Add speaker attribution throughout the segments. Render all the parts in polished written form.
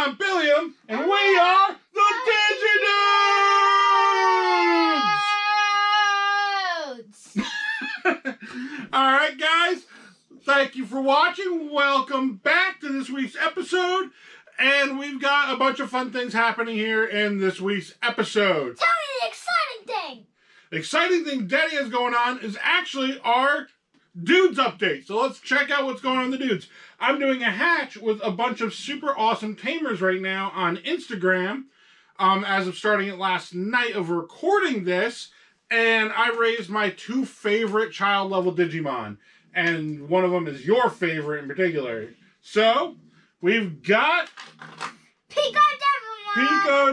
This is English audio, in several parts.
Speaker 1: I'm Billiam, and we are the Digi-Dudes! Alright, guys. Thank you for watching. Welcome back to this week's episode. And we've got a bunch of fun things happening here in this week's episode.
Speaker 2: Tell me the exciting thing!
Speaker 1: The exciting thing Daddy has going on is actually our Dudes update. So let's check out what's going on in the Dudes. I'm doing a hatch with a bunch of super awesome tamers right now on Instagram. As of starting it last night of recording this. And I raised my two favorite child level Digimon. And one of them is your favorite in particular. So, we've got Pico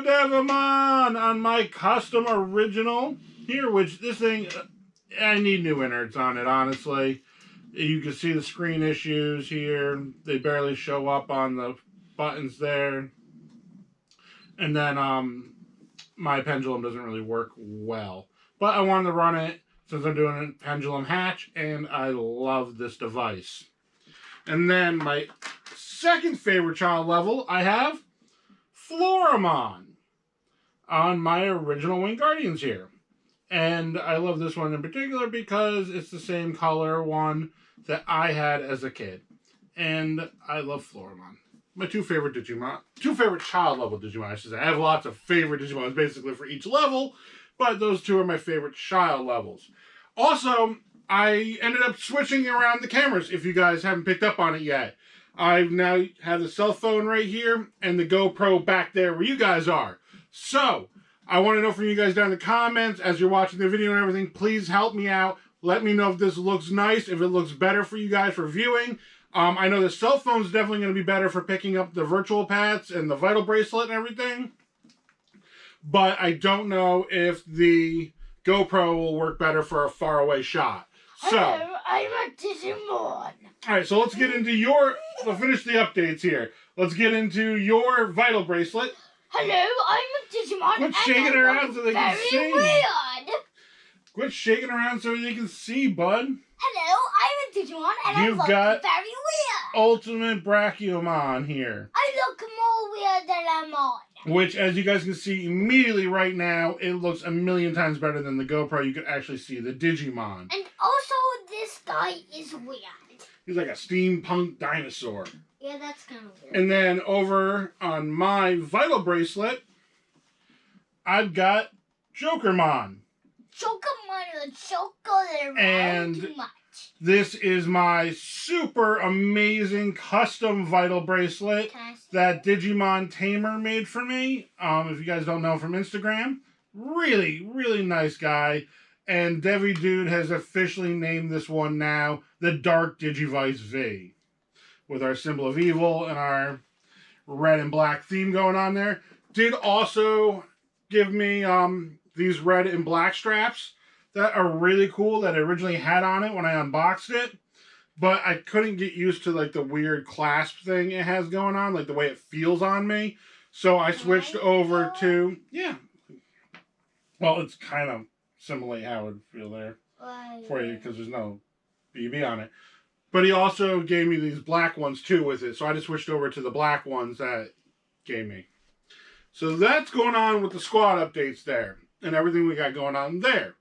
Speaker 1: Devimon on my custom original here, which this thing, I need new innards on it, honestly. You can see the screen issues here. They barely show up on the buttons there. And then my pendulum doesn't really work well. But I wanted to run it since I'm doing a pendulum hatch, and I love this device. And then my second favorite child level, I have Floramon on my original Wing Guardians here. And I love this one in particular because it's the same color one that I had as a kid. And I love Floramon. My two favorite Digimon, two favorite child level Digimon, I should say. I have lots of favorite Digimons basically for each level, but those two are my favorite child levels. Also, I ended up switching around the cameras, if you guys haven't picked up on it yet. I now have the cell phone right here and the GoPro back there where you guys are. So, I want to know from you guys down in the comments, as you're watching the video and everything, please help me out. Let me know if this looks nice, if it looks better for you guys for viewing. I know the cell phone's definitely going to be better for picking up the virtual pads and the Vital Bracelet and everything. But I don't know if the GoPro will work better for a faraway shot. So,
Speaker 2: hello, I'm a Digimon.
Speaker 1: Alright, so let's get into your... We'll finish the updates here. Let's get into your Vital Bracelet.
Speaker 2: Hello, I'm a Digimon.
Speaker 1: Quit shaking around so they can see.
Speaker 2: Very weird.
Speaker 1: Quit shaking around so they can see, bud.
Speaker 2: Hello, I'm a Digimon, and
Speaker 1: You've
Speaker 2: I look
Speaker 1: got
Speaker 2: very weird.
Speaker 1: Ultimate Brachiomon here.
Speaker 2: I look more weird than I'm on.
Speaker 1: Which, as you guys can see immediately right now, it looks a million times better than the GoPro. You can actually see the Digimon.
Speaker 2: And also, this guy is weird.
Speaker 1: He's like a steampunk dinosaur.
Speaker 2: Yeah, that's kind of weird.
Speaker 1: And then over on my Vital Bracelet, I've got Jokermon.
Speaker 2: Jokermon, Joker,
Speaker 1: And
Speaker 2: too much.
Speaker 1: This is my super amazing custom Vital Bracelet that Digimon Tamer made for me. If you guys don't know from Instagram, really, really nice guy. And Digidude has officially named this one now the Dark Digivice V, with our symbol of evil and our red and black theme going on there. Did also give me these red and black straps that are really cool that I originally had on it when I unboxed it. But I couldn't get used to like the weird clasp thing it has going on, like the way it feels on me. So I switched over to, yeah. Well, it's kind of simulate how it would feel there for you because there's no BB on it. But he also gave me these black ones too with it. So I just switched over to the black ones that gave me. So that's going on with the squad updates there and everything we got going on there.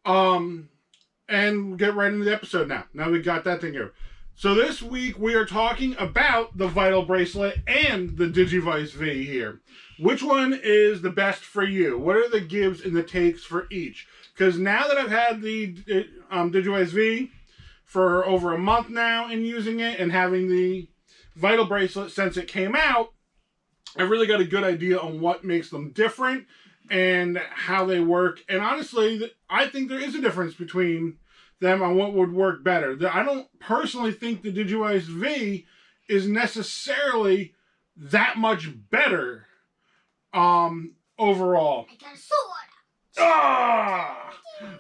Speaker 1: And we'll get right into the episode now. Now we got that thing here. So this week we are talking about the Vital Bracelet and the Digivice V here. Which one is the best for you? What are the gives and the takes for each? Because now that I've had the Digivice V for over a month now and using it and having the Vital Bracelet since it came out, I've really got a good idea on what makes them different and how they work. And honestly, I think there is a difference between them on what would work better. I don't personally think the Digivice V is necessarily that much better overall.
Speaker 2: I got a sword.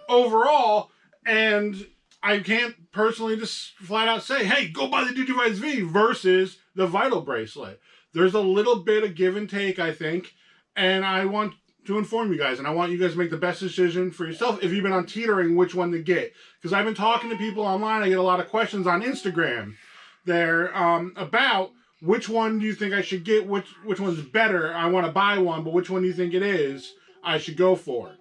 Speaker 1: Overall, and I can't personally just flat out say, hey, go buy the Digivice V versus the Vital Bracelet. There's a little bit of give and take, I think, and I want to inform you guys, and I want you guys to make the best decision for yourself if you've been on teetering which one to get. Because I've been talking to people online, I get a lot of questions on Instagram there about which one do you think I should get? Which one's better? I want to buy one, but which one do you think it is I should go for?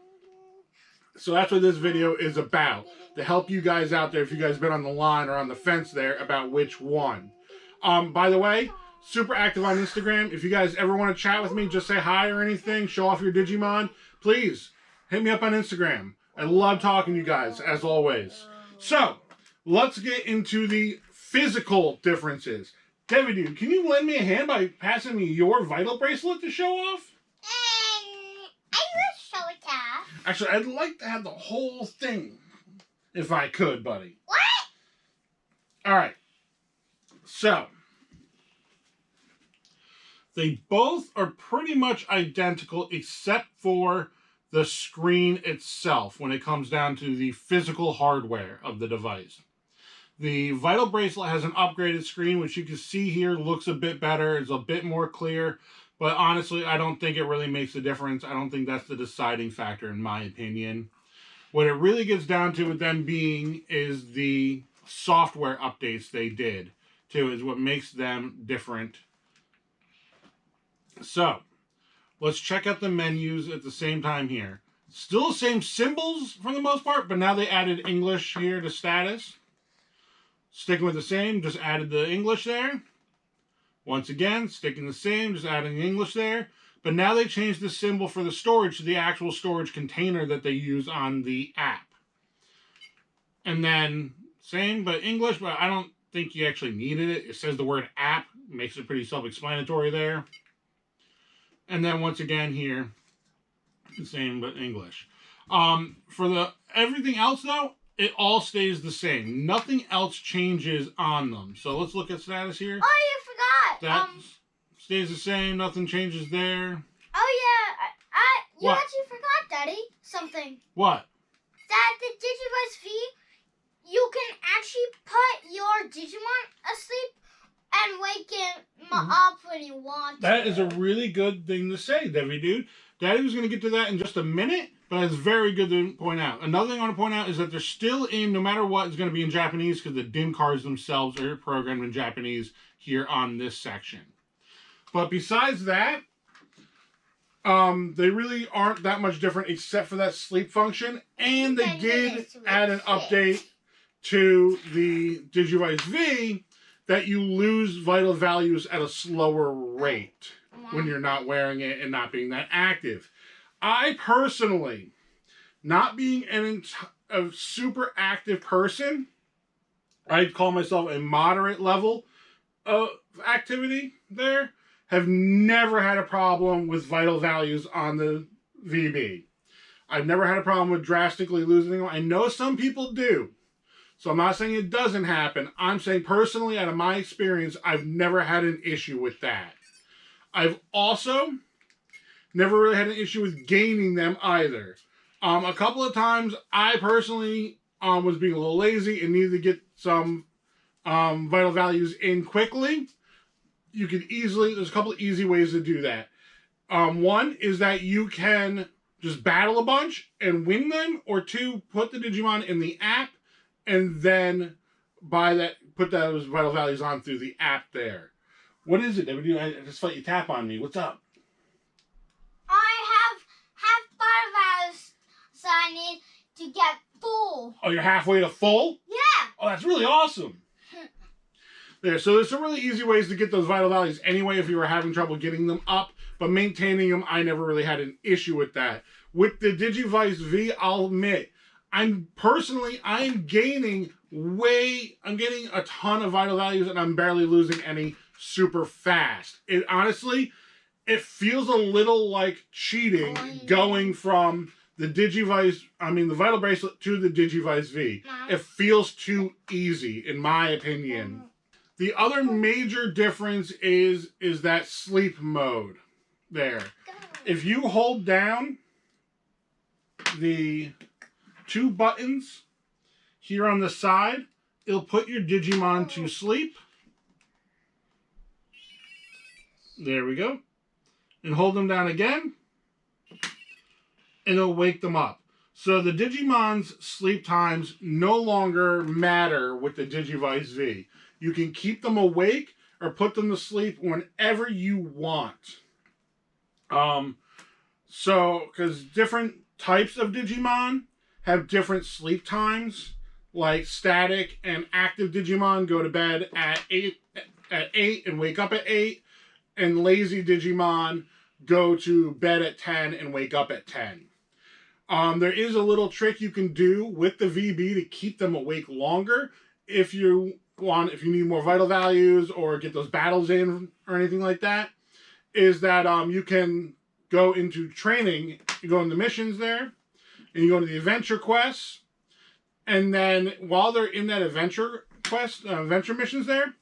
Speaker 1: So that's what this video is about, to help you guys out there if you guys been on the line or on the fence there about which one. By the way, super active on Instagram. If you guys ever want to chat with me, just say hi or anything, show off your Digimon, please hit me up on Instagram. I love talking to you guys, as always. So, let's get into the physical differences. Digidude, can you lend me a hand by passing me your Vital Bracelet to show off?
Speaker 2: I will show it off.
Speaker 1: Actually, I'd like to have the whole thing, if I could, buddy.
Speaker 2: What?
Speaker 1: Alright. So, they both are pretty much identical except for the screen itself when it comes down to the physical hardware of the device. The Vital Bracelet has an upgraded screen, which you can see here looks a bit better. It's a bit more clear. But honestly, I don't think it really makes a difference. I don't think that's the deciding factor in my opinion. What it really gets down to with them being is the software updates they did, too, is what makes them different. So, let's check out the menus at the same time here. Still the same symbols for the most part, but now they added English here to status. Sticking with the same, just added the English there. Once again, sticking the same, just adding the English there. But now they changed the symbol for the storage to the actual storage container that they use on the app. And then, same, but English, but I don't think you actually needed it. It says the word app, makes it pretty self-explanatory there. And then once again here, the same but English. For the everything else though, it all stays the same. Nothing else changes on them. So let's look at status here.
Speaker 2: Oh, you forgot.
Speaker 1: That stays the same. Nothing changes there.
Speaker 2: Oh yeah, you
Speaker 1: What?
Speaker 2: actually forgot, Daddy, something.
Speaker 1: What?
Speaker 2: That the Digivice V, you can actually put your Digimon asleep and wake him up when you want.
Speaker 1: That is a really good thing to say, Digidude. Daddy was going to get to that in just a minute, but it's very good to point out. Another thing I want to point out is that they're still in, no matter what, is going to be in Japanese because the DIM cards themselves are programmed in Japanese here on this section. But besides that, they really aren't that much different except for that sleep function. And they did add an update to the Digivice V that you lose vital values at a slower rate when you're not wearing it and not being that active. I personally, not being a super active person, I'd call myself a moderate level of activity there, have never had a problem with vital values on the VB. I've never had a problem with drastically losing them. I know some people do. So I'm not saying it doesn't happen. I'm saying personally, out of my experience, I've never had an issue with that. I've also never really had an issue with gaining them either. A couple of times, I personally was being a little lazy and needed to get some vital values in quickly. You could easily, there's a couple of easy ways to do that. One is that you can just battle a bunch and win them, or two, put the Digimon in the app and then put those vital values on through the app there. What is it? I just felt you tap on me. What's up?
Speaker 2: I have half vital values, so I need to get full.
Speaker 1: Oh, you're halfway to full?
Speaker 2: Yeah.
Speaker 1: Oh, that's really awesome. There, so there's some really easy ways to get those vital values anyway if you were having trouble getting them up, but maintaining them, I never really had an issue with that. With the Digivice V, I'll admit, I'm gaining a ton of vital values and I'm barely losing any super fast. It honestly, it feels a little like cheating going from the the Vital Bracelet to the Digivice V. It feels too easy, in my opinion. The other major difference is that sleep mode there. If you hold down the two buttons here on the side, it'll put your Digimon to sleep. There we go. And hold them down again, and it'll wake them up. So the Digimon's sleep times no longer matter with the Digivice V. You can keep them awake, or put them to sleep whenever you want. Because different types of Digimon have different sleep times. Like static and active Digimon go to bed at 8 and wake up at 8, and lazy Digimon go to bed at 10 and wake up at 10. There is a little trick you can do with the VB to keep them awake longer if you need more vital values or get those battles in or anything like that, is that you can go into training, you go into missions there, and you go to the adventure quests, and then while they're in that adventure missions there,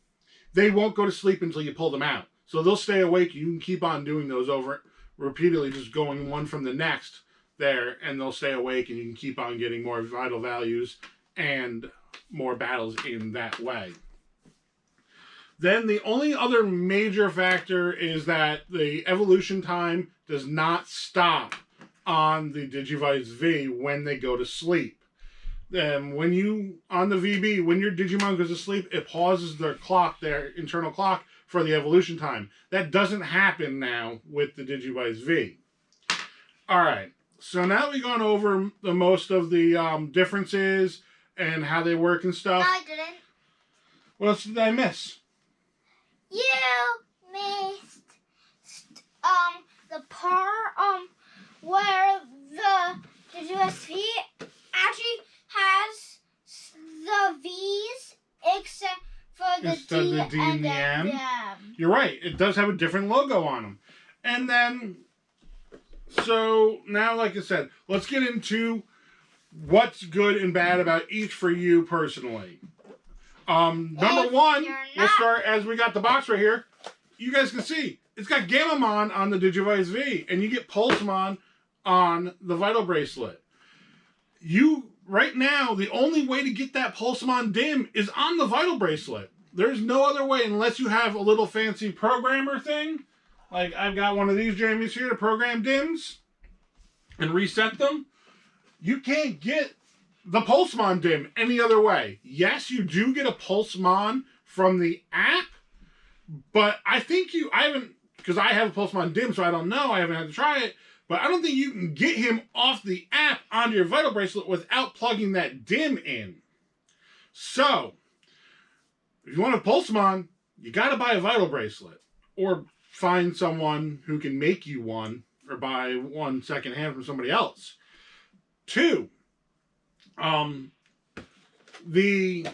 Speaker 1: they won't go to sleep until you pull them out. So they'll stay awake. You can keep on doing those over repeatedly, just going one from the next there, and they'll stay awake, and you can keep on getting more vital values and more battles in that way. Then the only other major factor is that the evolution time does not stop on the Digivice V when they go to sleep. On the VB, when your Digimon goes to sleep, it pauses their clock, their internal clock, for the evolution time. That doesn't happen now with the Digivice V. Alright, so now that we've gone over the most of the differences and how they work and stuff.
Speaker 2: No, I didn't.
Speaker 1: What else did I miss?
Speaker 2: You missed the part where the Digivice V actually has the V's except for the
Speaker 1: Instead
Speaker 2: D,
Speaker 1: of the D
Speaker 2: and
Speaker 1: the
Speaker 2: the
Speaker 1: M.
Speaker 2: M.
Speaker 1: You're right. It does have a different logo on them. And then, so now, like I said, let's get into what's good and bad about each for you personally. Number one, we'll start as we got the box right here. You guys can see it's got Gamamon on the Digivice V, and you get Pulsemon on the Vital Bracelet. Right now, the only way to get that Pulsemon dim is on the Vital Bracelet. There's no other way unless you have a little fancy programmer thing. Like I've got one of these jammies here to program dims and reset them. You can't get the Pulsemon dim any other way. Yes, you do get a Pulsemon from the app, but I haven't, because I have a Pulsemon dim, so I don't know, I haven't had to try it, but I don't think you can get him off the app onto your Vital Bracelet without plugging that dim in. So, if you want a Pulsemon, you got to buy a Vital Bracelet, or find someone who can make you one, or buy one secondhand from somebody else. 2, the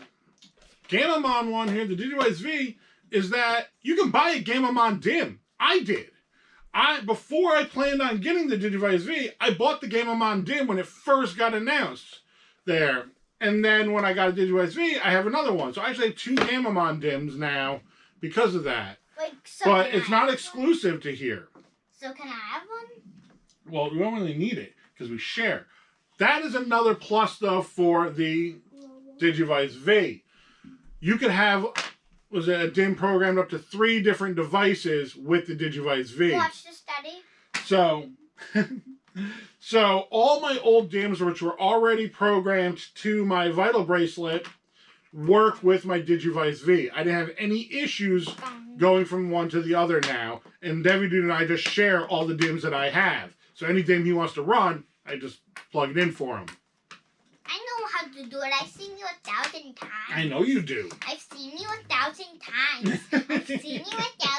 Speaker 1: Gamamon one here, the Digivice V, is that you can buy a Gamamon dim. I did. Before I planned on getting the Digivice V, I bought the Gamamon dim when it first got announced there. And then when I got a Digivice V, I have another one. So I actually have 2 Gamamon dims now because of that. But it's not exclusive to here.
Speaker 2: So can I have one?
Speaker 1: Well, we don't really need it because we share. That is another plus, though, for the Digivice V. You could have a dim programmed up to 3 different devices with the Digivice V.
Speaker 2: Watch the study.
Speaker 1: So all my old dims, which were already programmed to my Vital Bracelet, work with my Digivice V. I didn't have any issues going from one to the other now. And Digi-Dude and I just share all the dims that I have. So any dim he wants to run, I just plug it in for him.
Speaker 2: I know how to do it. I've seen you 1,000 times.
Speaker 1: I know you do.
Speaker 2: I've seen you 1,000 times. I've seen you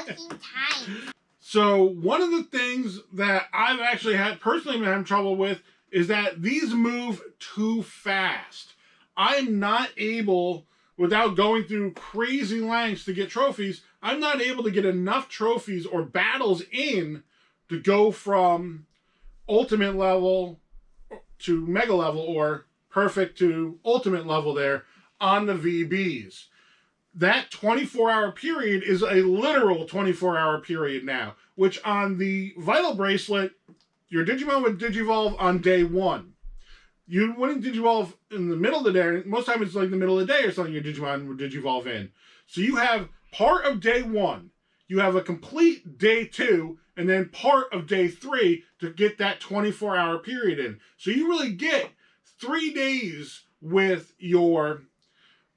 Speaker 2: 1,000 times.
Speaker 1: So one of the things that I've actually personally been having trouble with is that these move too fast. I'm not able, without going through crazy lengths to get trophies, I'm not able to get enough trophies or battles in to go from ultimate level to mega level or perfect to ultimate level there on the VBs. That 24-hour period is a literal 24-hour period now, which on the Vital Bracelet, your Digimon would Digivolve on day 1. You wouldn't Digivolve in the middle of the day. Most times it's like the middle of the day or something your Digimon would Digivolve in. So you have part of day 1. You have a complete day 2, and then part of day 3 to get that 24-hour period in. So you really get 3 days with your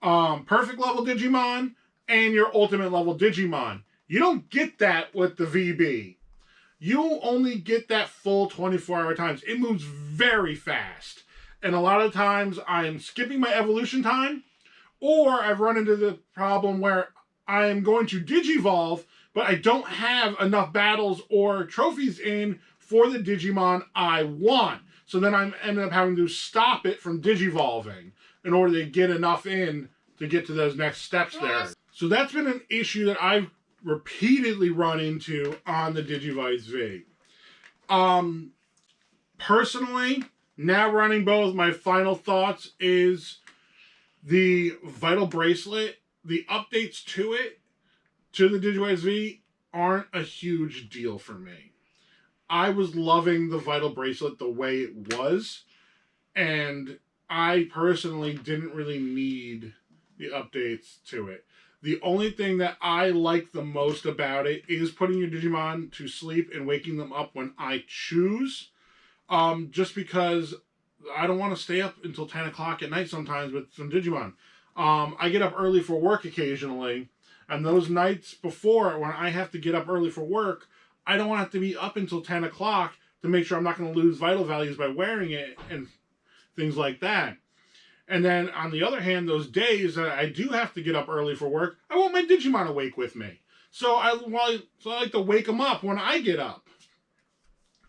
Speaker 1: perfect level Digimon and your ultimate level Digimon. You don't get that with the VB. You only get that full 24-hour times. It moves very fast. And a lot of times I am skipping my evolution time, or I've run into the problem where I am going to Digivolve, but I don't have enough battles or trophies in for the Digimon I want. So then I'm ended up having to stop it from Digivolving in order to get enough in to get to those next steps there. So that's been an issue that I've repeatedly run into on the Digivice V. Personally, now running both, my final thoughts is the Vital Bracelet, the updates to it, to the Digivice V, aren't a huge deal for me. I was loving the Vital Bracelet the way it was, and I personally didn't really need the updates to it. The only thing that I like the most about it is putting your Digimon to sleep and waking them up when I choose. Just because I don't want to stay up until 10 o'clock at night sometimes with some Digimon. I get up early for work occasionally, and those nights before when I have to get up early for work, I don't want to have to be up until 10 o'clock to make sure I'm not going to lose vital values by wearing it and things like that. And then, on the other hand, those days that I do have to get up early for work, I want my Digimon awake with me. So I like to wake them up when I get up.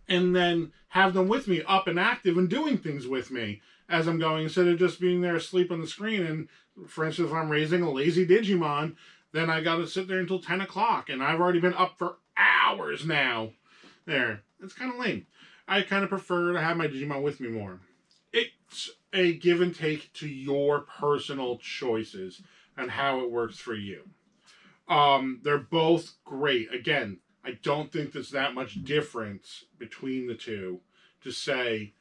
Speaker 1: And then have them with me, up and active, and doing things with me as I'm going, instead of just being there asleep on the screen. And, for instance, if I'm raising a lazy Digimon, then I got to sit there until 10 o'clock. And I've already been up for hours now. There. It's kind of lame. I kind of prefer to have my Digimon with me more. It's a give and take to your personal choices and how it works for you. They're both great. Again, I don't think there's that much difference between the two to say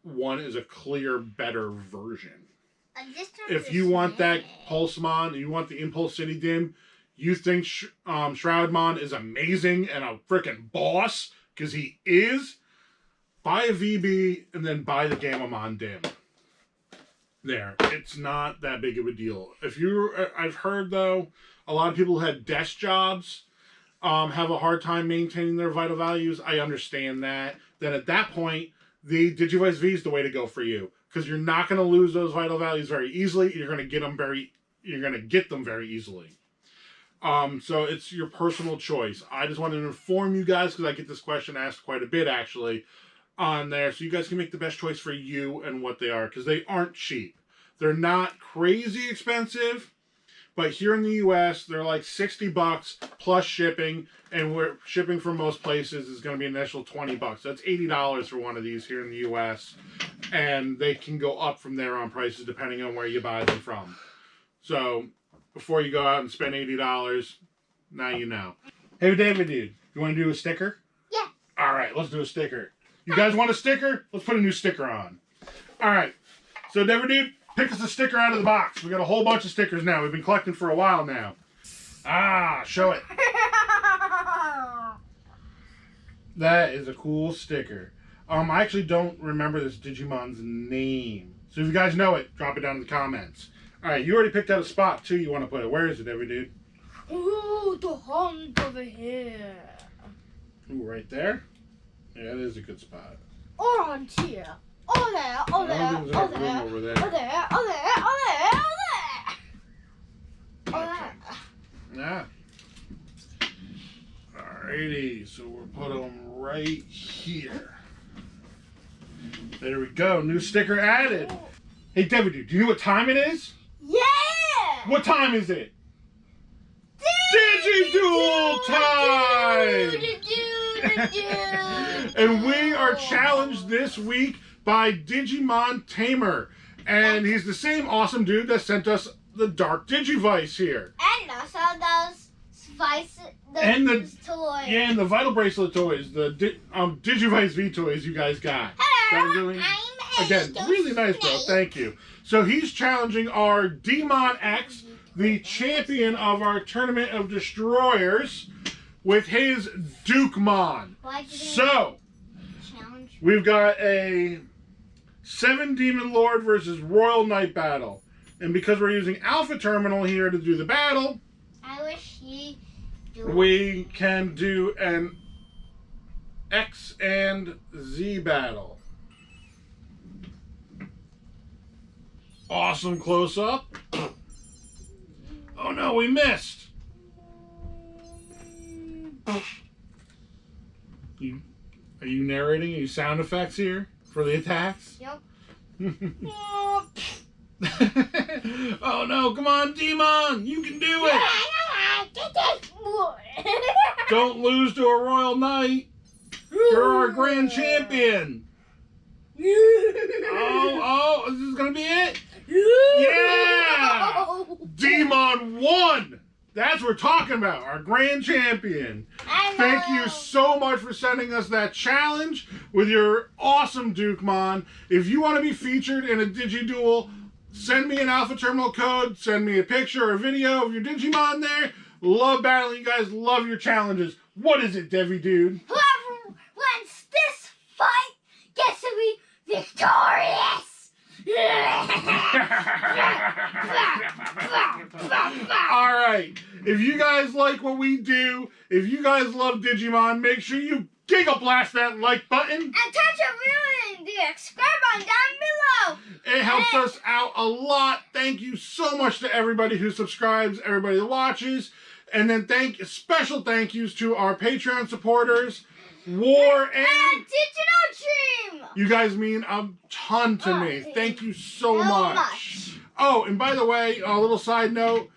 Speaker 1: one is a clear, better version. If you want that Pulsemon, you want the Impulse City Dim, you think Shroudmon is amazing and a freaking boss, because he is, buy a VB and then buy the Gamamon Dim. There. It's not that big of a deal. I've heard, though, a lot of people who had desk jobs have a hard time maintaining their vital values. I understand that. Then at that point, the Digivice V is the way to go for you, because you're not going to lose those vital values very easily. You're going to get them very easily. So it's your personal choice. I just wanted to inform you guys, because I get this question asked quite a bit actually on there, so you guys can make the best choice for you and what they are, because they aren't cheap. They're not crazy expensive. But here in the U.S., they're like $60 plus shipping, and we're shipping from most places is going to be an initial $20. That's $80 for one of these here in the U.S., and they can go up from there on prices depending on where you buy them from. So before you go out and spend $80, now you know. Hey, David, dude, you want to do a sticker?
Speaker 2: Yeah.
Speaker 1: All right, let's do a sticker. You guys want a sticker? Let's put a new sticker on. All right. So, David, dude, pick us a sticker out of the box. We got a whole bunch of stickers now. We've been collecting for a while now. Show it. That is a cool sticker. I actually don't remember this Digimon's name. So if you guys know it, drop it down in the comments. All right, you already picked out a spot, too, you want to put it. Where is it, David, dude?
Speaker 2: Ooh, the hunt over here.
Speaker 1: Ooh, right there? Yeah, that is a good spot.
Speaker 2: Or on here. Oh there, oh there, oh there,
Speaker 1: over there.
Speaker 2: oh there, oh there, oh there, oh there. Oh there.
Speaker 1: Yeah. Alrighty, so we'll put them right here. There we go, new sticker added. Hey, David, do you know what time it is?
Speaker 2: Yeah!
Speaker 1: What time is it? Digi-Dude time! And we are challenged this week by Digimon Tamer. And he's the same awesome dude that sent us the Dark Digivice here.
Speaker 2: And also those toys.
Speaker 1: Yeah, and the Vital Bracelet toys, the Digivice V toys you guys got.
Speaker 2: Hello,
Speaker 1: Again, really nice, bro. Thank you. So he's challenging our Demon X, the champion of our Tournament of Destroyers, with his Dukemon. So, we've got a 7 Demon Lord versus Royal Knight battle. And because we're using Alpha Terminal here to do the battle,
Speaker 2: I wish he do.
Speaker 1: We can do an X and Z battle. Awesome close up. Oh no, we missed. Are you narrating? Are you sound effects here for the attacks?
Speaker 2: Yep.
Speaker 1: Oh no, come on, Digimon! You can do it! Don't lose to a Royal Knight! You're our grand champion! Oh, is this gonna be it? Yeah! Digimon won! That's what we're talking about, our grand champion. Thank you so much for sending us that challenge with your awesome Dukemon. If you want to be featured in a Digi-Duel, send me an Alpha Terminal code, send me a picture or a video of your Digimon there. Love battling you guys, love your challenges. What is it, Devi-Dude?
Speaker 2: Whoever wins this fight gets to be victorious!
Speaker 1: Alright, if you guys like what we do, if you guys love Digimon, make sure you Giga Blast that like button.
Speaker 2: And touch a the subscribe button down below.
Speaker 1: It helps us out a lot. Thank you so much to everybody who subscribes, everybody that watches. And then special thank yous to our Patreon supporters, War and
Speaker 2: Digital Dream.
Speaker 1: You guys mean a ton to me. Thank you so much. Oh, and by the way, a little side note,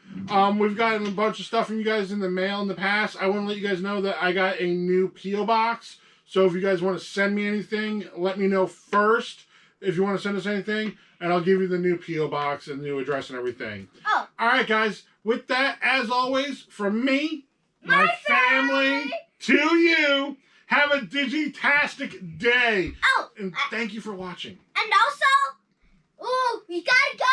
Speaker 1: we've gotten a bunch of stuff from you guys in the mail in the past. I want to let you guys know that I got a new P.O. box. So if you guys want to send me anything, let me know first if you want to send us anything, and I'll give you the new P.O. box and the new address and everything.
Speaker 2: Oh.
Speaker 1: All right, guys. With that, as always, from me, my family, to you, have a Digitastic day.
Speaker 2: Oh.
Speaker 1: And thank you for watching.
Speaker 2: And also, ooh, we gotta go